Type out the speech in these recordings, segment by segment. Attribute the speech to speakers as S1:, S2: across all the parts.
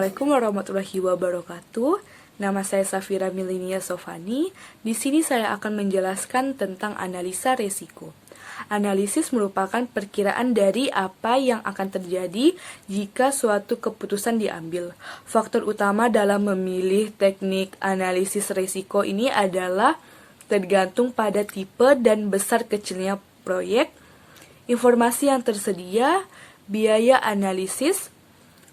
S1: Assalamualaikum warahmatullahi wabarakatuh. Nama saya Safira Milinia Sofani. Di sini saya akan menjelaskan tentang analisa resiko. Analisis merupakan perkiraan dari apa yang akan terjadi jika suatu keputusan diambil. Faktor utama dalam memilih teknik analisis resiko ini adalah tergantung pada tipe dan besar kecilnya proyek, informasi yang tersedia, biaya analisis,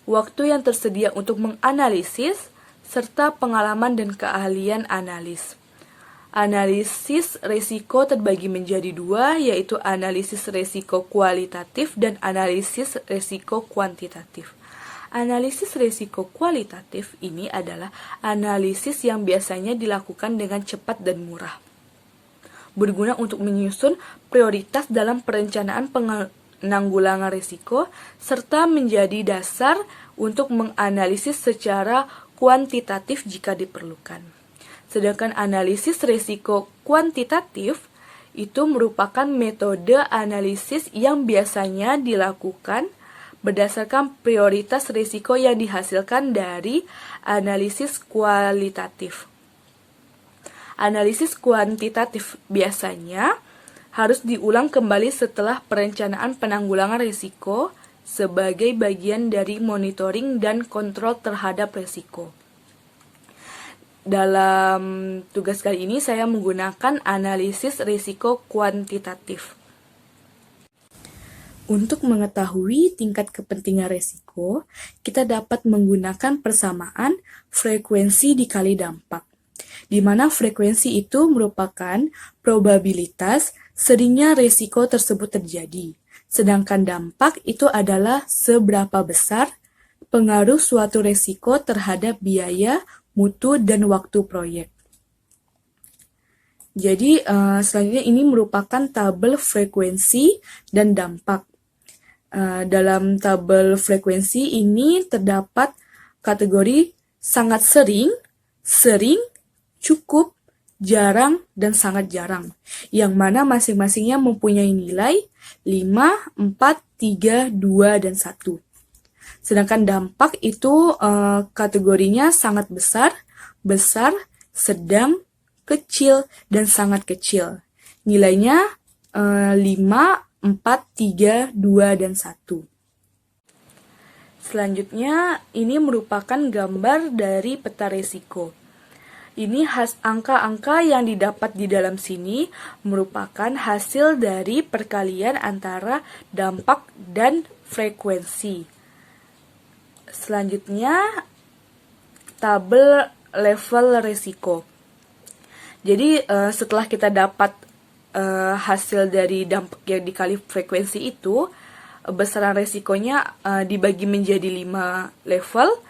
S1: waktu yang tersedia untuk menganalisis, serta pengalaman dan keahlian analis. Analisis risiko terbagi menjadi dua, yaitu analisis risiko kualitatif dan analisis risiko kuantitatif. Analisis risiko kualitatif ini adalah analisis yang biasanya dilakukan dengan cepat dan murah, berguna untuk menyusun prioritas dalam perencanaan penanggulangan risiko, serta menjadi dasar untuk menganalisis secara kuantitatif jika diperlukan. Sedangkan analisis risiko kuantitatif itu merupakan metode analisis yang biasanya dilakukan berdasarkan prioritas risiko yang dihasilkan dari analisis kualitatif. Analisis kuantitatif biasanya harus diulang kembali setelah perencanaan penanggulangan risiko sebagai bagian dari monitoring dan kontrol terhadap risiko. Dalam tugas kali ini saya menggunakan analisis risiko kuantitatif. Untuk mengetahui tingkat kepentingan risiko, kita dapat menggunakan persamaan frekuensi dikali dampak, di mana frekuensi itu merupakan probabilitas seringnya risiko tersebut terjadi. Sedangkan dampak itu adalah seberapa besar pengaruh suatu risiko terhadap biaya, mutu, dan waktu proyek. Jadi, selanjutnya ini merupakan tabel frekuensi dan dampak. Dalam tabel frekuensi ini terdapat kategori sangat sering, sering, cukup, jarang, dan sangat jarang, yang mana masing-masingnya mempunyai nilai 5, 4, 3, 2, dan 1. Sedangkan dampak itu kategorinya sangat besar, besar, sedang, kecil, dan sangat kecil. Nilainya 5, 4, 3, 2, dan 1. Selanjutnya, ini merupakan gambar dari peta risiko. Ini angka-angka yang didapat di dalam sini merupakan hasil dari perkalian antara dampak dan frekuensi. Selanjutnya, tabel level risiko. Jadi, setelah kita dapat hasil dari dampak yang dikali frekuensi itu, besaran risikonya dibagi menjadi 5 level,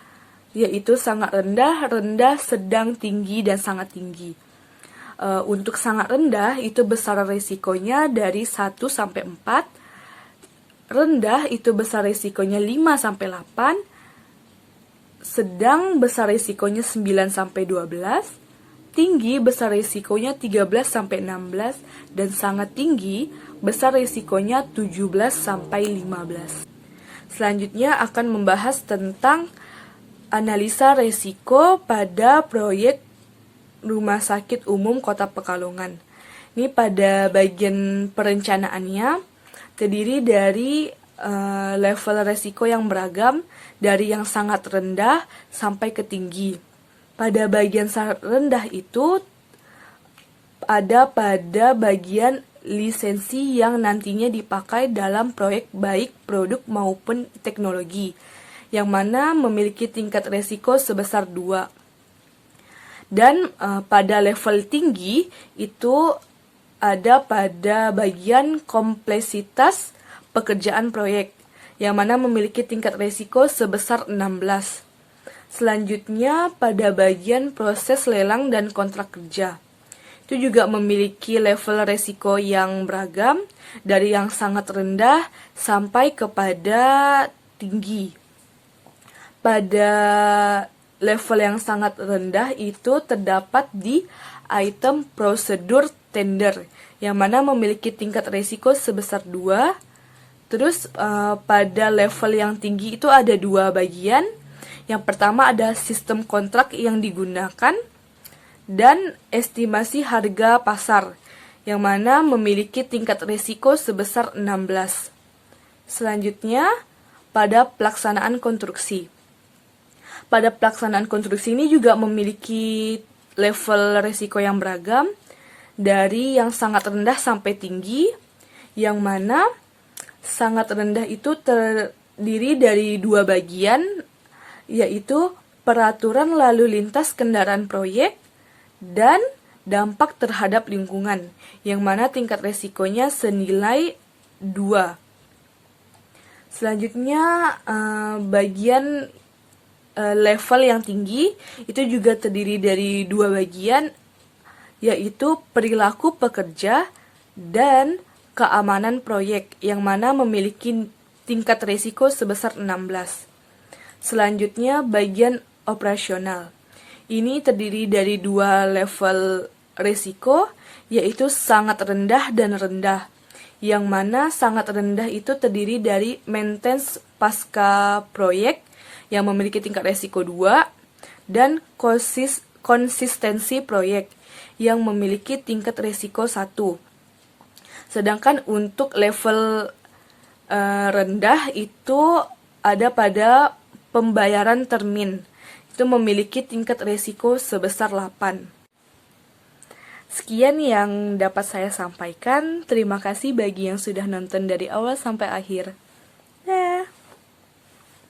S1: yaitu sangat rendah, rendah, sedang, tinggi, dan sangat tinggi. Untuk sangat rendah itu besaran risikonya dari 1 sampai 4, rendah itu besar risikonya 5 sampai 8, sedang besar risikonya 9 sampai 12, tinggi besar risikonya 13 sampai 16, dan sangat tinggi besar risikonya 17 sampai 15. Selanjutnya akan membahas tentang analisa risiko pada proyek Rumah Sakit Umum Kota Pekalongan. Ini pada bagian perencanaannya terdiri dari level risiko yang beragam, dari yang sangat rendah sampai ke tinggi. Pada bagian sangat rendah itu ada pada bagian lisensi yang nantinya dipakai dalam proyek baik produk maupun teknologi, yang mana memiliki tingkat risiko sebesar 2. Dan pada level tinggi itu ada pada bagian kompleksitas pekerjaan proyek, yang mana memiliki tingkat risiko sebesar 16. Selanjutnya pada bagian proses lelang dan kontrak kerja. Itu juga memiliki level risiko yang beragam, dari yang sangat rendah sampai kepada tinggi. Pada level yang sangat rendah itu terdapat di item prosedur tender, yang mana memiliki tingkat risiko sebesar 2. Terus pada level yang tinggi itu ada 2 bagian, Yang pertama ada sistem kontrak yang digunakan dan estimasi harga pasar, yang mana memiliki tingkat risiko sebesar 16. Selanjutnya, pada pelaksanaan konstruksi. Pada pelaksanaan konstruksi ini juga memiliki level risiko yang beragam, dari yang sangat rendah sampai tinggi, yang mana sangat rendah itu terdiri dari 2 bagian, yaitu peraturan lalu lintas kendaraan proyek dan dampak terhadap lingkungan, yang mana tingkat resikonya senilai 2. Selanjutnya, bagian level yang tinggi itu juga terdiri dari 2 bagian, yaitu perilaku pekerja dan keamanan proyek, yang mana memiliki tingkat risiko sebesar 16. Selanjutnya, bagian operasional. Ini terdiri dari 2 level risiko, yaitu sangat rendah dan rendah, yang mana sangat rendah itu terdiri dari maintenance pasca proyek, yang memiliki tingkat risiko 2, dan konsistensi proyek, yang memiliki tingkat risiko 1. Sedangkan untuk level rendah itu ada pada pembayaran termin, itu memiliki tingkat risiko sebesar 8. Sekian yang dapat saya sampaikan. Terima kasih bagi yang sudah nonton dari awal sampai akhir.